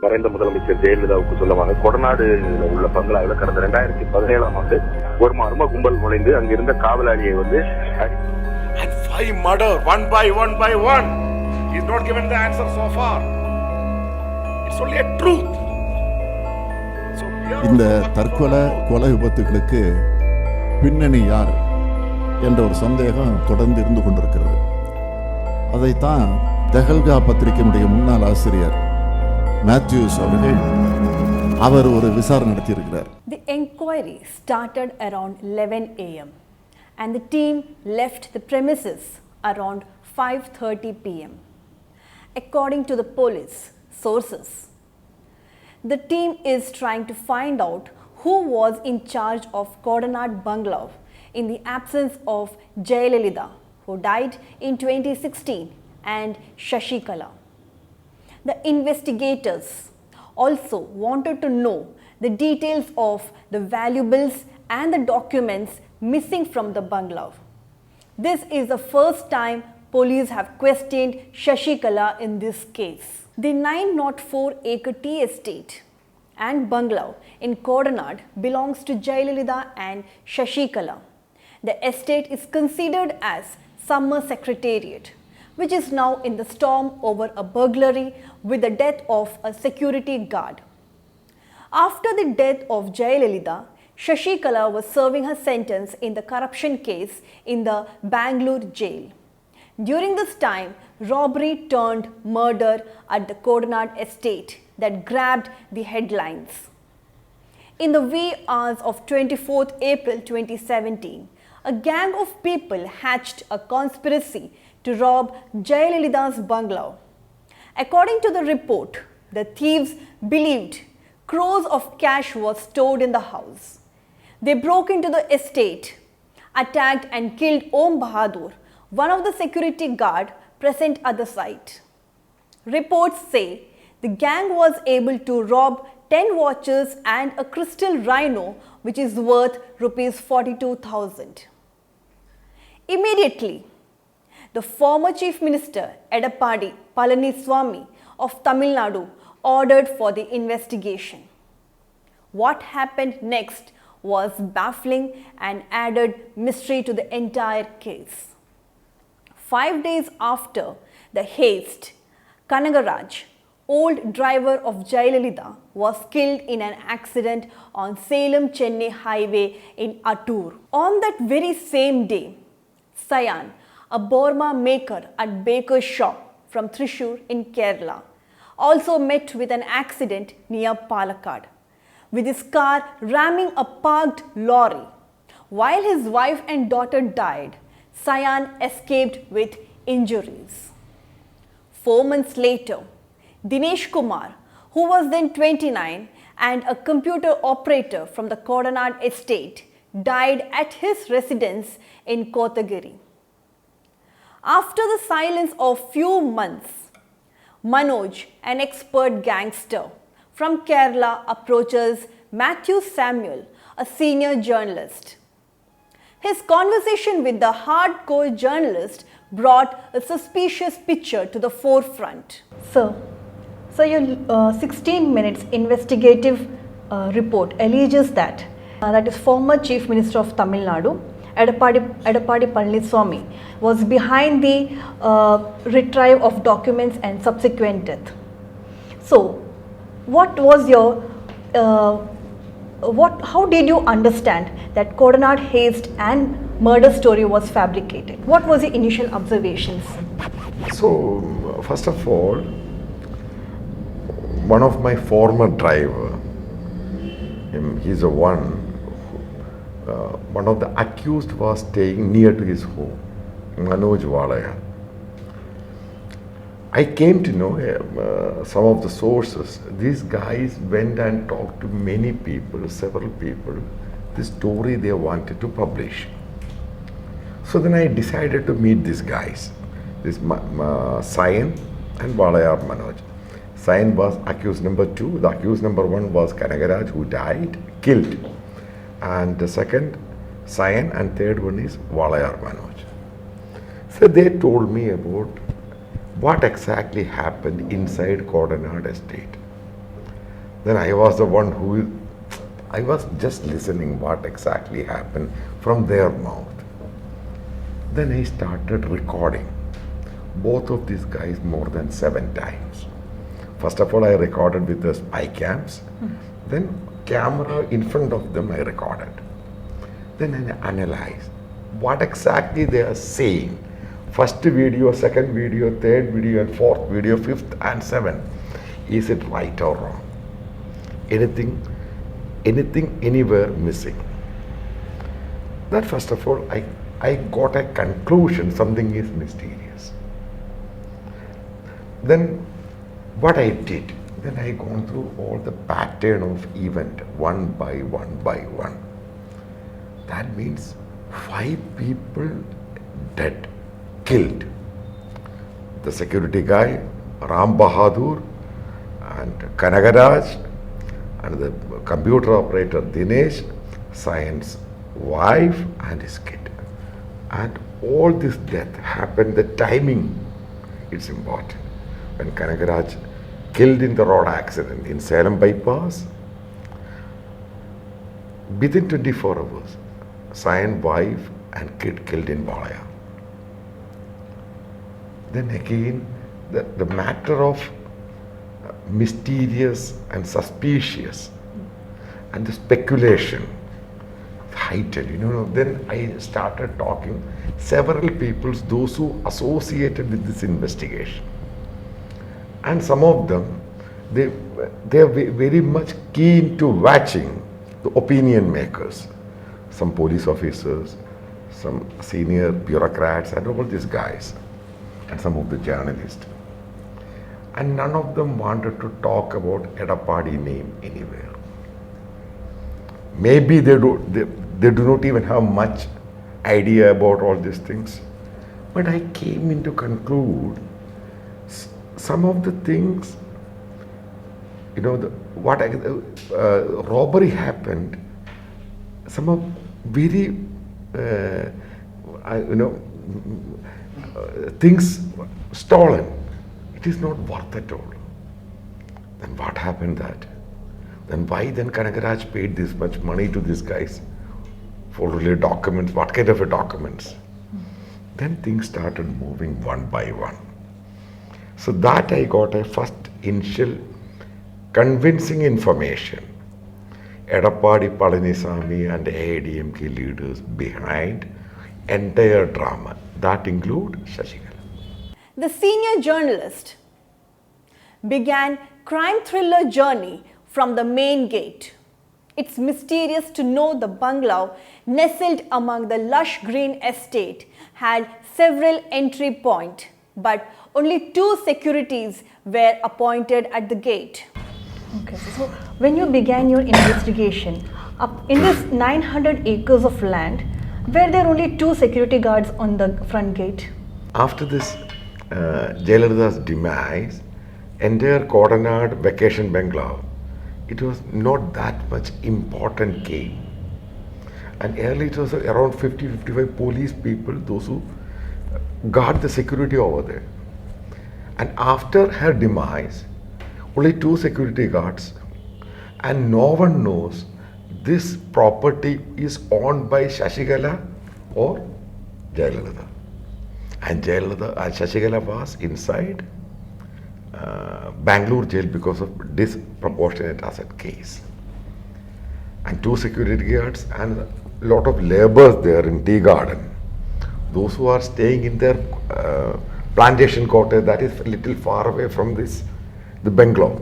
மறைந்த முதலமைச்சர் ஜெயலலிதாவுக்கு சொந்தமாக கொடநாடு உள்ள பங்களாவில் கடந்த 2017ஆம் ஆண்டு ஒரு மர்ம கும்பல் நுழைந்து அங்கிருந்த காவலாளியை வந்து and 5 murder one by one. He's not given the answer so far. It's only a truth. இந்த தற்கொலை கொலை விபத்துகளுக்கு பின்னணி யார் என்ற ஒரு சந்தேகம் தொடர்ந்து இருந்து கொண்டிருக்கிறது. அதைத்தான் தகல்கா பத்திரிகையினுடைய முன்னாள் ஆசிரியர் மேத்யூஸ் அவர் ஒரு விசாரணை நடத்தியிருக்கிறார். The inquiry started around 11 a.m. and the team left the premises around 5:30 p.m. According to the police sources, the team is trying to find out who was in charge of Kodanad bungalow in the absence of Jayalalitha, who died in 2016, and Shashikala. The investigators also wanted to know the details of the valuables and the documents missing from the bungalow. This is the first time police have questioned Shashikala in this case. The 904-acre tea estate and bungalow in Kodanad belongs to Jayalalitha and Shashikala. The estate is considered as summer secretariat, which is now in the storm over a burglary with the death of a security guard. After the death of Jayalalitha, Shashikala was serving her sentence in the corruption case in the Bangalore jail. During this time, robbery turned murder at the Kodanad estate that grabbed the headlines. In the wee hours of 24th April 2017, a gang of people hatched a conspiracy to rob Jayalalitha's bungalow. According to the report, the thieves believed crores of cash was stored in the house. They broke into the estate, attacked and killed Om Bahadur, one of the security guard present at the site. Reports say the gang was able to rob 10 watches and a crystal rhino which is worth rupees 42,000. Immediately, the former Chief Minister Edappadi Palaniswamy of Tamil Nadu ordered for the investigation. What happened next was baffling and added mystery to the entire case. 5 days after the heist, Kanagaraj, old driver of Jayalalalitha, was killed in an accident on Salem-Chennai highway in Attur. On that very same day, Sayan, a Borma maker at Baker's shop from Thrissur in Kerala, also met with an accident near Palakkad, with his car ramming a parked lorry. While his wife and daughter died, Sayan escaped with injuries. 4 months later, Dinesh Kumar, who was then 29 and a computer operator from the Kodanad estate, died at his residence in Kotagiri. After the silence of few months, Manoj, an expert gangster from Kerala, approaches Mathew Samuel, a senior journalist. His conversation with the hardcore journalist brought a suspicious picture to the forefront. Sir, your 16 minutes investigative report alleges that is former Chief Minister of Tamil Nadu, Edappadi Palaniswamy, was behind the retrieve of documents and subsequent death. So, what was your how did you understand that Kodanad heist and murder story was fabricated? What was the initial observations? So, first of all, one of my former driver, he's the one of the accused was staying near to his home, Manoj Valaya. I came to know some of the sources. These guys went and talked to many people, several people, the story they wanted to publish. So then I decided to meet these guys, this Sayan and Valayar Manoj. Sayan was accused number 2. The accused number 1 was Kanagaraj, who died, killed. And the second, Sayan, and third one is Valayar Manoj. So they told me about what exactly happened inside Kodanad estate. Then I was the one who, I was just listening what exactly happened from their mouth. Then I started recording both of these guys more than 7 times. First of all, I recorded with the spy cams. Then camera in front of them I recorded. Then I analyzed what exactly they are saying. First video, second video, third video, and fourth video, fifth and seventh. Is it right or wrong? Anything, anywhere missing? That first of all, I got a conclusion, something is mysterious. Then what I did, then I gone through all the pattern of event one by one. That means 5 people dead, killed. The security guy, Ram Bahadur, and Kanagaraj, and the computer operator Dinesh, Science wife and his kid. And all this death happened, the timing, it's important. When Kanagaraj killed in the road accident in Salem bypass, within 24 hours, Science wife and kid killed in Balaya. Then again, the matter of mysterious and suspicious and the speculation heightened, then I started talking several people, those who associated with this investigation, and some of them they are very much keen to watching the opinion makers, some police officers, some senior bureaucrats, and all these guys, and some of the journalists. And none of them wanted to talk about Edappadi name anywhere. Maybe they do not even have much idea about all these things. But I came in to conclude some of the things, robbery happened, some of very, things stolen. It is not worth at all. Then what happened that? Then why then Kanagaraj paid this much money to these guys for really documents? What kind of a documents? Then things started moving one by one. So that I got a first initial convincing information. Edappadi Palanisamy and AIDMK leaders behind entire drama. That include Shashikala. The senior journalist began crime thriller journey from the main gate. It's mysterious to know the bungalow nestled among the lush green estate had several entry points, but only 2 securities were appointed at the gate. Okay, so when you began your investigation, in this 900 acres of land, were there only 2 security guards on the front gate? After this JAYALALITHA's demise, entire kodanad vacation bungalow, it was not that much important game. And early it was around 50-55 police people, those who guard the security over there. And after her demise, only 2 security guards, and no one knows this property is owned by Shashikala or JAYALALITHA. And Shashikala was inside Bangalore jail because of disproportionate asset case. And 2 security guards and a lot of laborers there in tea garden. Those who are staying in their plantation quarter that is a little far away from the bungalow.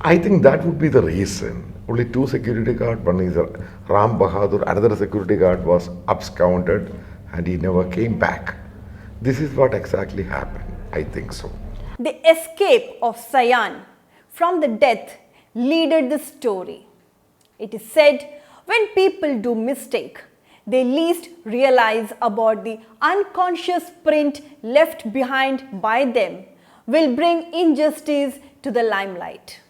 I think that would be the reason. Only 2 security guards, one is Ram Bahadur, another security guard was absconded and he never came back. This is what exactly happened, I think so. The escape of Sayan from the death leaded the story. It is said when people do mistake, they least realize about the unconscious print left behind by them will bring injustice to the limelight.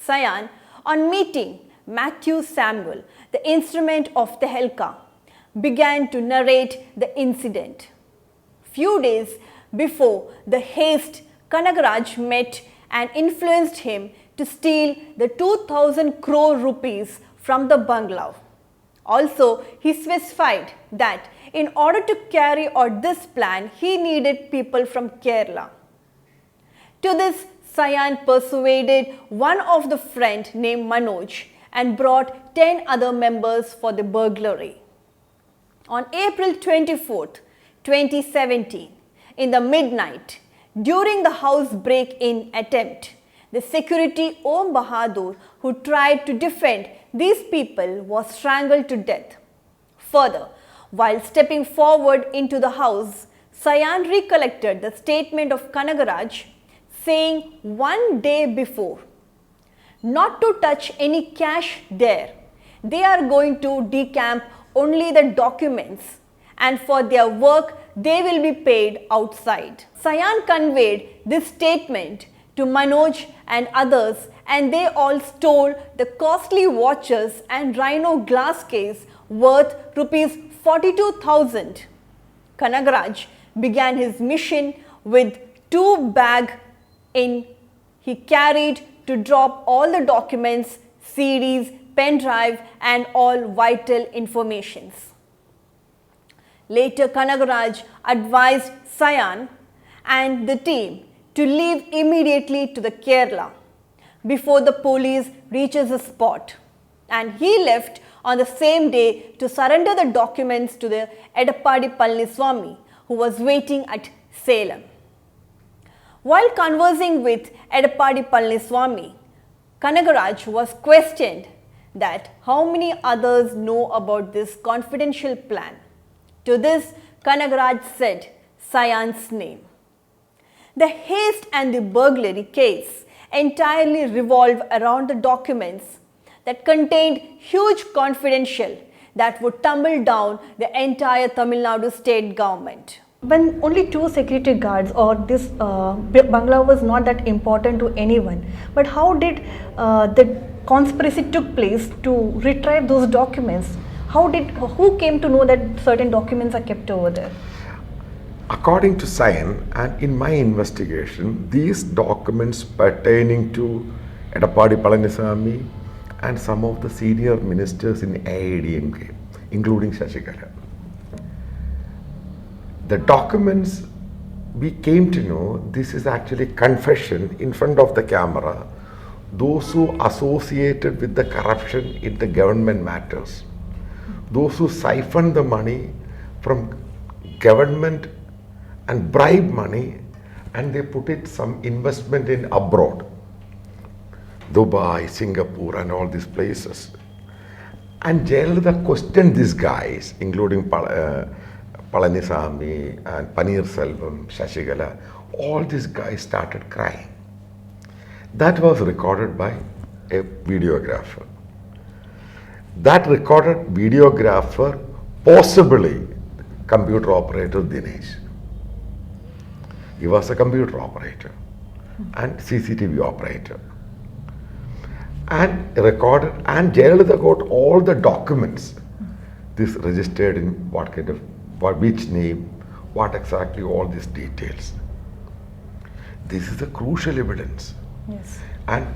Sayan, on meeting Mathew Samuel, the instrument of Tehelka, began to narrate the incident. Few days before the Heist, Kanagaraj met and influenced him to steal the 2000 crore rupees from the bungalow. Also, he specified that in order to carry out this plan, he needed people from Kerala. To this, Sayan persuaded one of the friend named Manoj and brought 10 other members for the burglary. On April 24th, 2017, in the midnight, during the house break-in attempt, the security Om Bahadur, who tried to defend these people, was strangled to death. Further, while stepping forward into the house, Sayan recollected the statement of Kanagaraj saying one day before, not to touch any cash there. They are going to decamp only the documents, and for their work they will be paid outside. Sayan conveyed this statement to Manoj and others, and they all stole the costly watches and rhino glass case worth rupees 42,000. Kanagaraj began his mission with 2 bags he carried to drop all the documents, CDs, pen drive and all vital informations. Later, Kanagaraj advised Sayan and the team to leave immediately to the Kerala before the police reaches the spot, and he left on the same day to surrender the documents to the Edappadi Palaniswamy, who was waiting at Salem. While conversing with Edappadi Palaniswamy, Kanagaraj was questioned that how many others know about this confidential plan. To this, Kanagaraj said Sayan's name. The heist and the burglary case entirely revolved around the documents that contained huge confidential that would tumble down the entire Tamil Nadu state government. When only 2 security guards or this bungalow was not that important to anyone, but how did the conspiracy took place to retrieve those documents? Who came to know that certain documents are kept over there? According to Sayan and in my investigation, these documents pertaining to Edappadi Palaniswamy and some of the senior ministers in AIDMK, including Shashikala. The documents, we came to know, this is actually confession in front of the camera, those who associated with the corruption in the government matters, those who siphoned the money from government and bribe money, and they put it some investment in abroad, Dubai, Singapore and all these places. And JAYALALITHA questioned these guys, including Palaniswamy and Paneer Selvam, Shashikala. All these guys started crying. That was recorded by a videographer. That recorded videographer, possibly computer operator Dinesh. He was a computer operator and CCTV operator. And recorded, and JAYALALITHA got all the documents. This registered in what kind of, which name, what exactly, all these details. This is the crucial evidence. Yes. And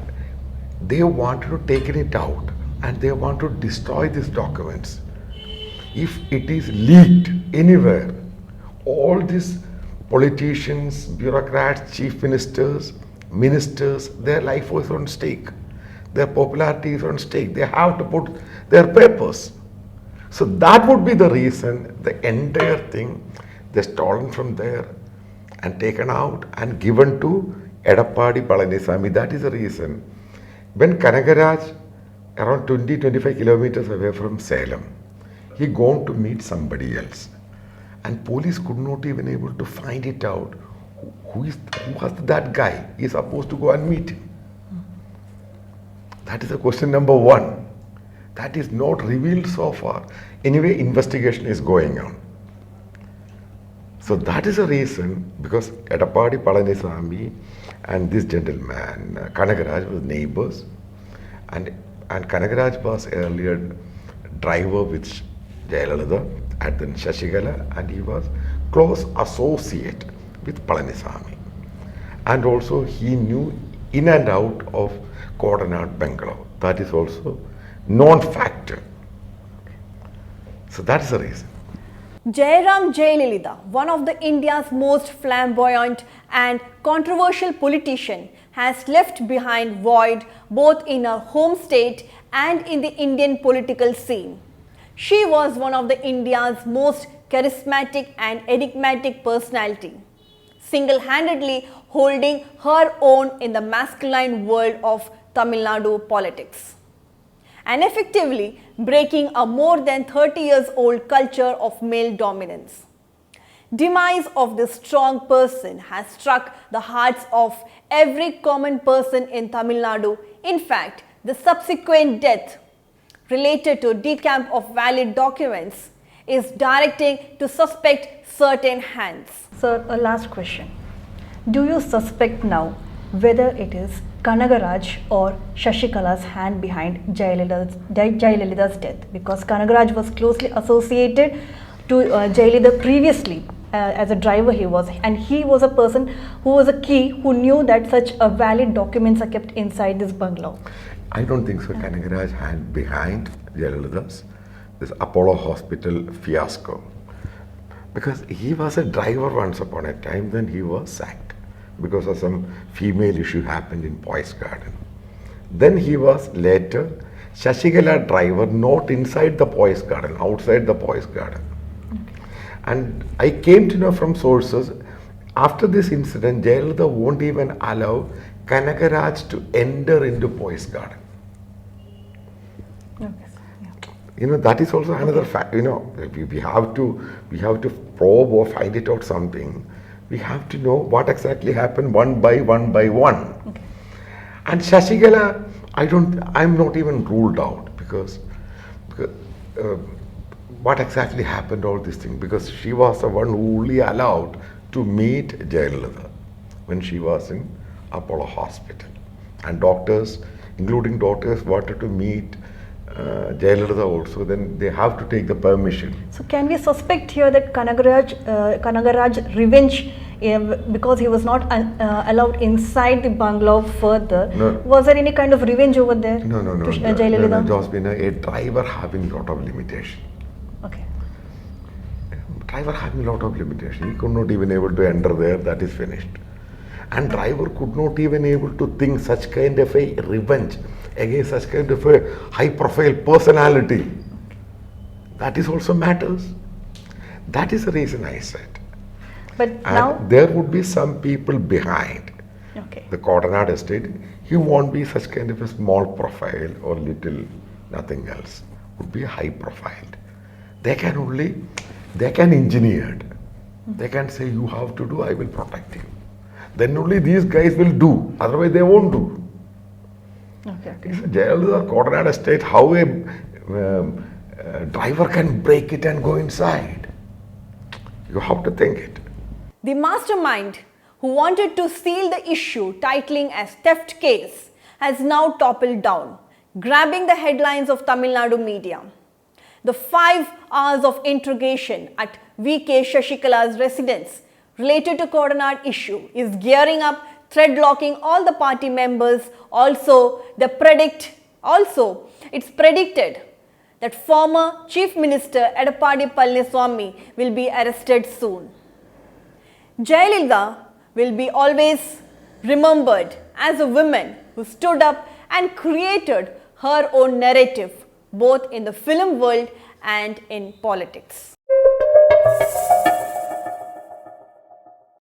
they wanted to take it out and they want to destroy these documents. If it is leaked anywhere, all these politicians, bureaucrats, chief ministers, their life was on stake. Their popularity is on stake. They have to put their papers. So that would be the reason the entire thing they stolen from there and taken out and given to Edappadi Palaniswamy. That is the reason. When Kanagaraj, around 20-25 kilometers away from Salem, he gone to meet somebody else. And police could not even able to find it out. Who was that guy? He is supposed to go and meet him. That is the question number 1. That is not revealed so far. Anyway, investigation is going on. So that is the reason, because Edappadi Palaniswamy and this gentleman, Kanagaraj, was neighbors. And Kanagaraj was earlier driver with JAYALALITHA at the Shashikala, and he was close associate with Palaniswamy. And also he knew in and out of Kodanad, Bangalore. That is also non-factor. So that's the reason. JAYALALITHA, one of the India's most flamboyant and controversial politician, has left behind void both in her home state and in the Indian political scene. She was one of the India's most charismatic and enigmatic personality, single-handedly holding her own in the masculine world of Tamil Nadu politics, and effectively breaking a more than 30 years old culture of male dominance. Demise of this strong person has struck the hearts of every common person in Tamil Nadu. In fact, the subsequent death related to decamp of valid documents is directing to suspect certain hands. Sir, a last question. Do you suspect now whether it is Kanagaraj or Shashikala's hand behind Jayalalitha's death? Because Kanagaraj was closely associated to Jayalalitha previously as a driver he was, and he was a person who was a key who knew that such valid documents are kept inside this bungalow. I don't think so. Kanagaraj hand behind Jayalalitha's this Apollo Hospital fiasco, because he was a driver once upon a time, then he was sacked because of some female issue happened in Boys Garden. Then he was later Shashikala driver, not inside the Boys Garden, outside the Boys Garden. And I came to know from sources, after this incident, Jayalalitha won't even allow Kanagaraj to enter into Boys Garden. Okay. You know, that is also another fact. You know, we have to probe or find it out something. We have to know what exactly happened one by one. Okay. And Shashikala, I'm not even ruled out because what exactly happened, all these things, because she was the one who only allowed to meet Jayalalitha when she was in Apollo Hospital. And doctors, including doctors, wanted to meet Jayalalitha also, then they have to take the permission. So can we suspect here that Kanagaraj revenge, because he was not allowed inside the bungalow further, No. was there any kind of revenge over there? No. To Jayalalitha? It has been a driver having lot of limitation. Okay. Driver having lot of limitation. He could not even able to enter there, that is finished. And driver could not even able to think such kind of a revenge against such kind of a high profile personality. That is also matters. That is the reason I said. But And now, there would be some people behind okay. the Kodanad estate. He won't be such kind of a small profile or little nothing else. Would be a high profile. They can engineer it. They can say, you have to do, I will protect you. Then only these guys will do, otherwise they won't do. Okay. It's a Jayalalitha Kodanad estate, how a driver can break it and go inside. You have to think it. The mastermind who wanted to seal the issue titling as theft case has now toppled down, grabbing the headlines of Tamil Nadu media. The 5 hours of interrogation at V.K. Shashikala's residence related to Kodanad issue is gearing up, threadlocking all the party members. It's predicted that former Chief Minister Edappadi Palaniswamy will be arrested soon. Jayalalitha will be always remembered as a woman who stood up and created her own narrative both in the film world and in politics.